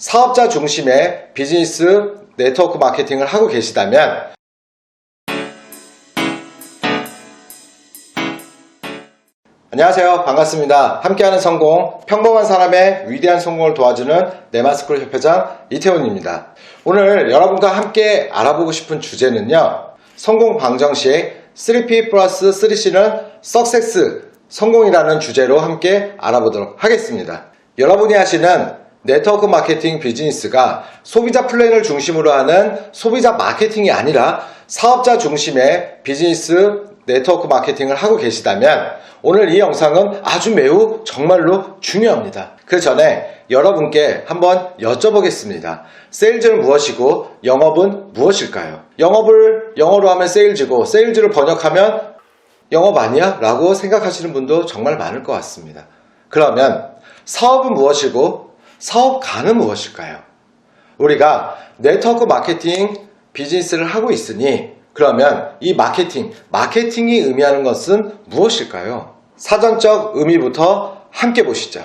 사업자 중심의 비즈니스 네트워크 마케팅을 하고 계시다면 안녕하세요. 반갑습니다. 함께하는 성공, 평범한 사람의 위대한 성공을 도와주는 네마스쿨 협회장 이태훈입니다. 오늘 여러분과 함께 알아보고 싶은 주제는요, 성공 방정식 3P 플러스 3C는 석세스, 성공이라는 주제로 함께 알아보도록 하겠습니다. 여러분이 하시는 네트워크 마케팅 비즈니스가 소비자 플랜을 중심으로 하는 소비자 마케팅이 아니라 사업자 중심의 비즈니스 네트워크 마케팅을 하고 계시다면 오늘 이 영상은 아주 매우 정말로 중요합니다. 그 전에 여러분께 한번 여쭤보겠습니다. 세일즈는 무엇이고 영업은 무엇일까요? 영업을 영어로 하면 세일즈고 세일즈를 번역하면 영업 아니야? 라고 생각하시는 분도 정말 많을 것 같습니다. 그러면 사업은 무엇이고 사업가는 무엇일까요? 우리가 네트워크 마케팅 비즈니스를 하고 있으니 그러면 이 마케팅이 의미하는 것은 무엇일까요? 사전적 의미부터 함께 보시죠.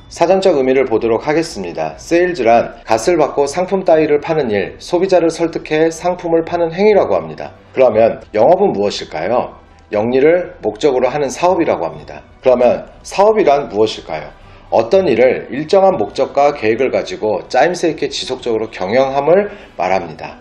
사전적 의미를 보도록 하겠습니다. 세일즈란 값을 받고 상품 따위를 파는 일, 소비자를 설득해 상품을 파는 행위라고 합니다. 그러면 영업은 무엇일까요? 영리를 목적으로 하는 사업이라고 합니다. 그러면 사업이란 무엇일까요? 어떤 일을 일정한 목적과 계획을 가지고 짜임새 있게 지속적으로 경영함을 말합니다.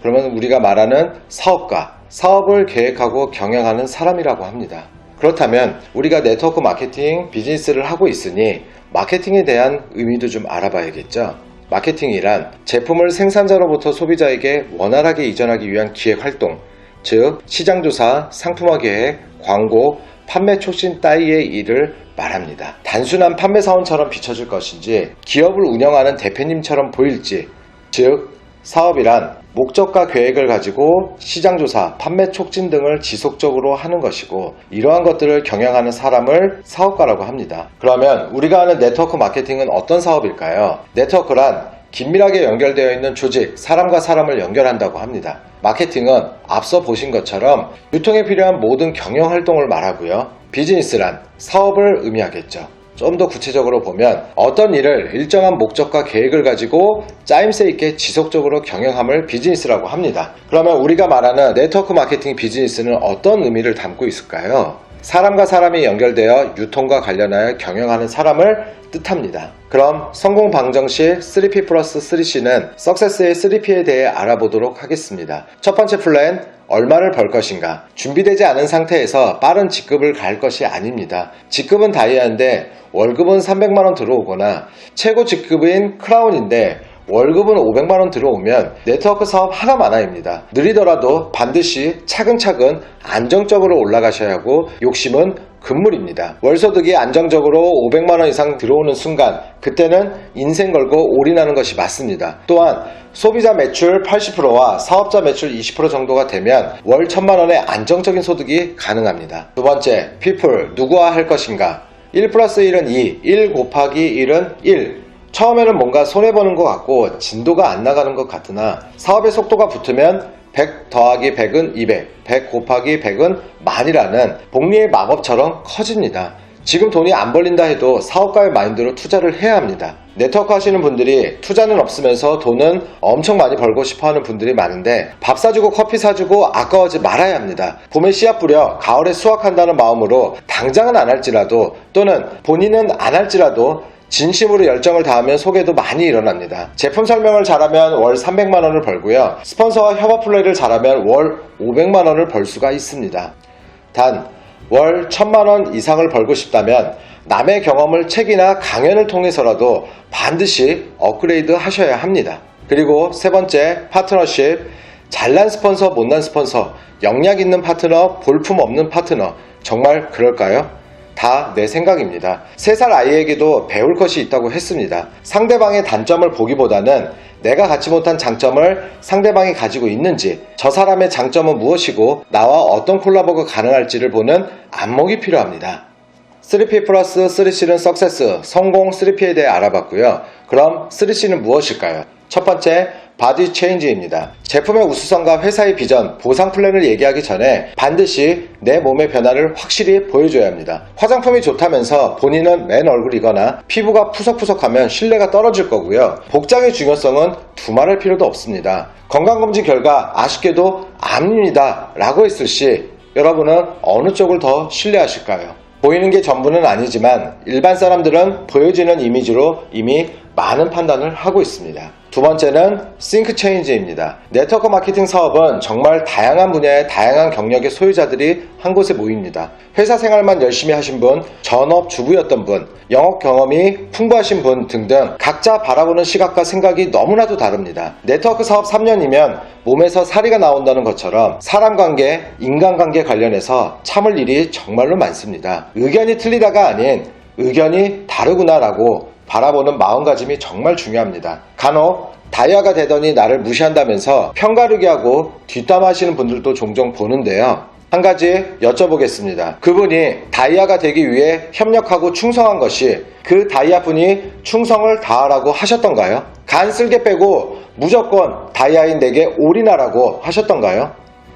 그러면 우리가 말하는 사업가, 사업을 계획하고 경영하는 사람이라고 합니다. 그렇다면 우리가 네트워크 마케팅 비즈니스를 하고 있으니 마케팅에 대한 의미도 좀 알아봐야겠죠. 마케팅이란 제품을 생산자로부터 소비자에게 원활하게 이전하기 위한 기획활동, 즉 시장조사, 상품화 계획, 광고, 판매 촉진 따위의 일을 말합니다. 단순한 판매사원처럼 비춰질 것인지 기업을 운영하는 대표님처럼 보일지, 즉 사업이란 목적과 계획을 가지고 시장조사, 판매 촉진 등을 지속적으로 하는 것이고 이러한 것들을 경영하는 사람을 사업가라고 합니다. 그러면 우리가 하는 네트워크 마케팅은 어떤 사업일까요? 네트워크란 긴밀하게 연결되어 있는 조직, 사람과 사람을 연결한다고 합니다. 마케팅은 앞서 보신 것처럼 유통에 필요한 모든 경영 활동을 말하고요. 비즈니스란 사업을 의미하겠죠. 좀 더 구체적으로 보면 어떤 일을 일정한 목적과 계획을 가지고 짜임새 있게 지속적으로 경영함을 비즈니스라고 합니다. 그러면 우리가 말하는 네트워크 마케팅 비즈니스는 어떤 의미를 담고 있을까요? 사람과 사람이 연결되어 유통과 관련하여 경영하는 사람을 뜻합니다. 그럼 성공 방정식 3P 플러스 3C는 석세스의 3P에 대해 알아보도록 하겠습니다. 첫 번째 플랜, 얼마를 벌 것인가? 준비되지 않은 상태에서 빠른 직급을 갈 것이 아닙니다. 직급은 다이아인데 월급은 300만원 들어오거나 최고 직급인 크라운인데 월급은 500만원 들어오면 네트워크 사업 하나만화입니다. 느리더라도 반드시 차근차근 안정적으로 올라가셔야 하고 욕심은 금물입니다. 월소득이 안정적으로 500만원 이상 들어오는 순간 그때는 인생 걸고 올인하는 것이 맞습니다. 또한 소비자 매출 80%와 사업자 매출 20% 정도가 되면 월 1000만원의 안정적인 소득이 가능합니다. 두 번째, people, 누구와 할 것인가? 1 플러스 1은 2, 1 곱하기 1은 1. 처음에는 뭔가 손해보는 것 같고 진도가 안 나가는 것 같으나 사업의 속도가 붙으면 100 더하기 100은 200, 100 곱하기 100은 만이라는 복리의 마법처럼 커집니다. 지금 돈이 안 벌린다 해도 사업가의 마인드로 투자를 해야 합니다. 네트워크 하시는 분들이 투자는 없으면서 돈은 엄청 많이 벌고 싶어 하는 분들이 많은데 밥 사주고 커피 사주고 아까워하지 말아야 합니다. 봄에 씨앗 뿌려 가을에 수확한다는 마음으로 당장은 안 할지라도 또는 본인은 안 할지라도 진심으로 열정을 다하면 소개도 많이 일어납니다. 제품 설명을 잘하면 월 300만원을 벌고요. 스폰서와 협업 플레이를 잘하면 월 500만원을 벌 수가 있습니다. 단 월 1000만원 이상을 벌고 싶다면 남의 경험을 책이나 강연을 통해서라도 반드시 업그레이드 하셔야 합니다. 그리고 세 번째, 파트너십. 잘난 스폰서, 못난 스폰서, 영향 있는 파트너, 볼품 없는 파트너. 정말 그럴까요? 다 내 생각입니다. 3살 아이에게도 배울 것이 있다고 했습니다. 상대방의 단점을 보기보다는 내가 갖지 못한 장점을 상대방이 가지고 있는지, 저 사람의 장점은 무엇이고 나와 어떤 콜라보가 가능할지를 보는 안목이 필요합니다. 3P 플러스 3C는 석세스, 성공 3P에 대해 알아봤고요. 그럼 3C는 무엇일까요? 첫 번째, 바디 체인지입니다. 제품의 우수성과 회사의 비전, 보상 플랜을 얘기하기 전에 반드시 내 몸의 변화를 확실히 보여줘야 합니다. 화장품이 좋다면서 본인은 맨 얼굴이거나 피부가 푸석푸석하면 신뢰가 떨어질 거고요. 복장의 중요성은 두말할 필요도 없습니다. 건강검진 결과 아쉽게도 암입니다 라고 했을 시 여러분은 어느 쪽을 더 신뢰하실까요? 보이는 게 전부는 아니지만 일반 사람들은 보여지는 이미지로 이미 많은 판단을 하고 있습니다. 두 번째는 싱크 체인지입니다. 네트워크 마케팅 사업은 정말 다양한 분야의 다양한 경력의 소유자들이 한 곳에 모입니다. 회사 생활만 열심히 하신 분, 전업주부였던 분, 영업 경험이 풍부하신 분 등등 각자 바라보는 시각과 생각이 너무나도 다릅니다. 네트워크 사업 3년이면 몸에서 사리가 나온다는 것처럼 사람관계, 인간관계 관련해서 참을 일이 정말로 많습니다. 의견이 틀리다가 아닌 의견이 다르구나라고 바라보는 마음가짐이 정말 중요합니다. 간혹 다이아가 되더니 나를 무시한다면서 편가르기 하고 뒷담화하시는 분들도 종종 보는데요. 한 가지 여쭤보겠습니다. 그분이 다이아가 되기 위해 협력하고 충성한 것이 그 다이아 분이 충성을 다하라고 하셨던가요? 간 쓸개 빼고 무조건 다이아인 내게 올인하라고 하셨던가요?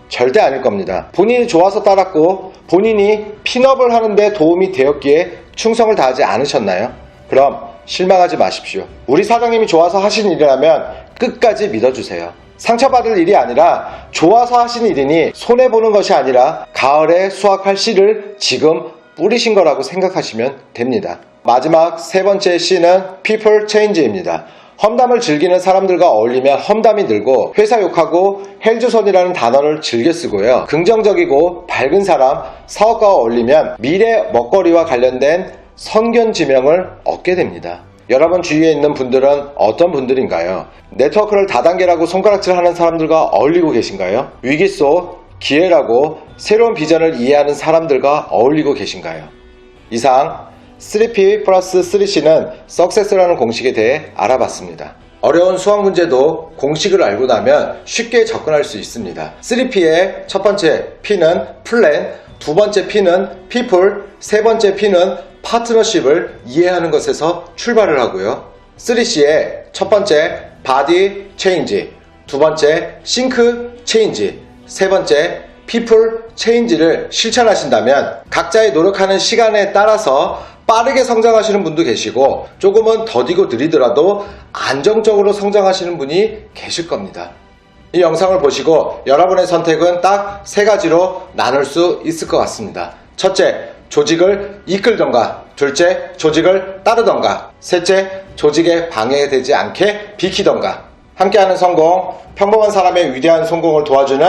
절대 아닐 겁니다. 본인이 좋아서 따랐고 본인이 핀업을 하는데 도움이 되었기에 충성을 다하지 않으셨나요? 그럼 실망하지 마십시오. 우리 사장님이 좋아서 하신 일이라면 끝까지 믿어주세요. 상처받을 일이 아니라 좋아서 하신 일이니 손해보는 것이 아니라 가을에 수확할 씨를 지금 뿌리신 거라고 생각하시면 됩니다. 마지막 세 번째 C는 People Change입니다. 험담을 즐기는 사람들과 어울리면 험담이 늘고 회사 욕하고 헬조선이라는 단어를 즐겨 쓰고요. 긍정적이고 밝은 사람, 사업가와 어울리면 미래 먹거리와 관련된 선견 지명을 얻게 됩니다. 여러분 주위에 있는 분들은 어떤 분들인가요? 네트워크를 다단계라고 손가락질 하는 사람들과 어울리고 계신가요? 위기 속 기회라고 새로운 비전을 이해하는 사람들과 어울리고 계신가요? 이상 3P 플러스 3C는 석세스라는 공식에 대해 알아봤습니다. 어려운 수학 문제도 공식을 알고 나면 쉽게 접근할 수 있습니다. 3P의 첫 번째 P는 플랜, 두 번째 P는 people, 세 번째 P는 파트너십을 이해하는 것에서 출발을 하고요. 3C의 첫 번째 바디 체인지, 두 번째 싱크 체인지, 세 번째 people 체인지를 실천하신다면 각자의 노력하는 시간에 따라서 빠르게 성장하시는 분도 계시고 조금은 더디고 느리더라도 안정적으로 성장하시는 분이 계실 겁니다. 이 영상을 보시고 여러분의 선택은 딱 세 가지로 나눌 수 있을 것 같습니다. 첫째, 조직을 이끌던가, 둘째, 조직을 따르던가, 셋째, 조직에 방해되지 않게 비키던가. 함께하는 성공, 평범한 사람의 위대한 성공을 도와주는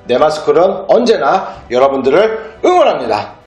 네마스쿨은 언제나 여러분들을 응원합니다.